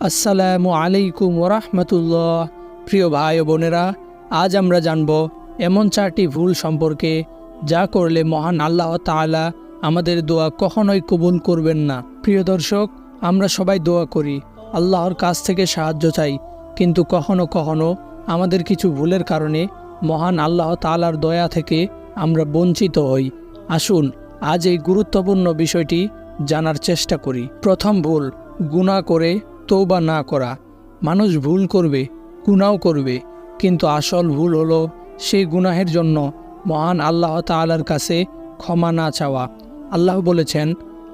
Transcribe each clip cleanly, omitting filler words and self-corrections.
আসসালামু আলাইকুম ওরহমতুল্লাহ। প্রিয় ভাই ও বোনেরা, আজ আমরা জানব এমন 4টি ভুল সম্পর্কে যা করলে মহান আল্লাহ তাআলা আমাদের দোয়া কখনোই কবুল করবেন না। প্রিয় দর্শক, আমরা সবাই দোয়া করি, আল্লাহর কাছ থেকে সাহায্য চাই, কিন্তু কখনো কখনো আমাদের কিছু ভুলের কারণে মহান আল্লাহ তাআলার দয়া থেকে আমরা বঞ্চিত হই। আসুন আজ এই গুরুত্বপূর্ণ বিষয়টি জানার চেষ্টা করি। প্রথম ভুল, গুনাহ করে তওবা না করা। মানুষ ভুল করবে, গুনাহও করবে, কিন্তু আসল ভুল হলো সেই গুনাহের জন্য মহান আল্লাহ তাআলার কাছে ক্ষমা না চাওয়া। আল্লাহ বলেছেন,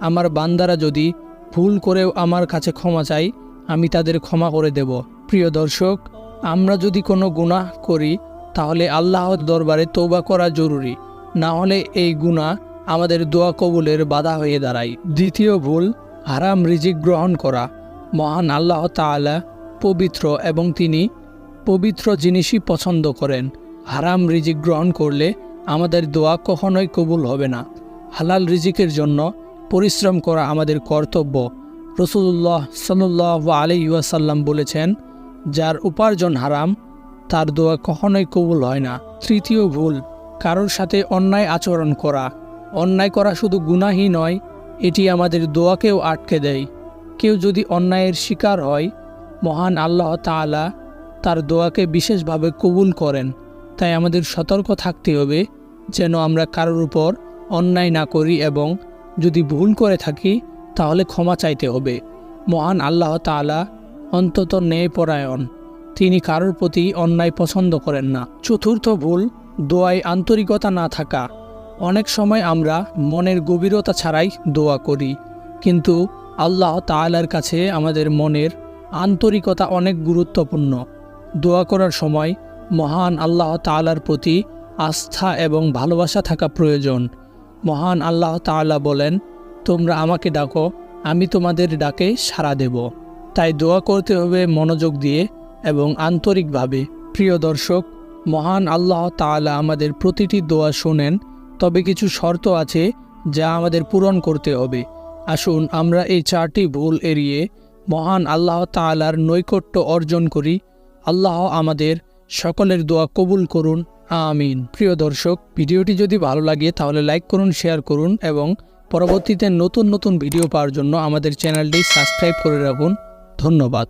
আমার বান্দারা যদি ভুল করেও আমার কাছে ক্ষমা চায়, আমি তাদের ক্ষমা করে দেব। প্রিয় দর্শক, আমরা যদি কোনো গুনাহ করি তাহলে আল্লাহর দরবারে তওবা করা জরুরি, না হলে এই গুনাহ আমাদের দোয়া কবুলের বাধা হয়ে দাঁড়ায়। দ্বিতীয় ভুল, হারাম রিজিক গ্রহণ করা। মহান আল্লাহ তাআলা পবিত্র এবং তিনি পবিত্র জিনিসই পছন্দ করেন। হারাম রিজিক গ্রহণ করলে আমাদের দোয়া কখনোই কবুল হবে না। হালাল রিজিকের জন্য পরিশ্রম করা আমাদের কর্তব্য। রাসূলুল্লাহ সাল্লাল্লাহু আলাইহি ওয়াসাল্লাম বলেছেন, যার উপার্জন হারাম তার দোয়া কখনোই কবুল হয় না। তৃতীয় ভুল, কারোর সাথে অন্যায় আচরণ করা। অন্যায় করা শুধু গুনাহই নয়, এটি আমাদের দোয়াকেও আটকে দেয়। কেউ যদি অন্যায়ের শিকার হয়, মহান আল্লাহ তাআলা তার দোয়াকে বিশেষভাবে কবুল করেন। তাই আমাদের সতর্ক থাকতে হবে যেন আমরা কারোর উপর অন্যায় না করি, এবং যদি ভুল করে থাকি তাহলে ক্ষমা চাইতে হবে। মহান আল্লাহ তাআলা অন্তত ন্যায়পরায়ণ, তিনি কারোর প্রতি অন্যায় পছন্দ করেন না। চতুর্থ ভুল, দোয়ায় আন্তরিকতা না থাকা। অনেক সময় আমরা মনের গভীরতা ছাড়াই দোয়া করি, কিন্তু আল্লাহ তাআলার কাছে আমাদের মনের আন্তরিকতা অনেক গুরুত্বপূর্ণ। দোয়া করার সময় মহান আল্লাহ তাআলার প্রতি আস্থা এবং ভালোবাসা থাকা প্রয়োজন। মহান আল্লাহ তাআলা বলেন, তোমরা আমাকে ডাকো, আমি তোমাদের ডাকে সাড়া দেব। তাই দোয়া করতে হবে মনোযোগ দিয়ে এবং আন্তরিকভাবে। প্রিয় দর্শক, মহান আল্লাহ তাআলা আমাদের প্রতিটি দোয়া শোনেন, তবে কিছু শর্ত আছে যা আমাদের পূরণ করতে হবে। আসুন আমরা এই 4টি ভুল এড়িয়ে মহান আল্লাহ তাআলার নৈকট্য অর্জন করি। আল্লাহ আমাদের সকলের দোয়া কবুল করুন, আমিন। প্রিয় দর্শক, ভিডিওটি যদি ভালো লাগে তাহলে লাইক করুন, শেয়ার করুন, এবং পরবর্তীতে নতুন নতুন ভিডিও পাওয়ার জন্য আমাদের চ্যানেলটি সাবস্ক্রাইব করে রাখুন। ধন্যবাদ।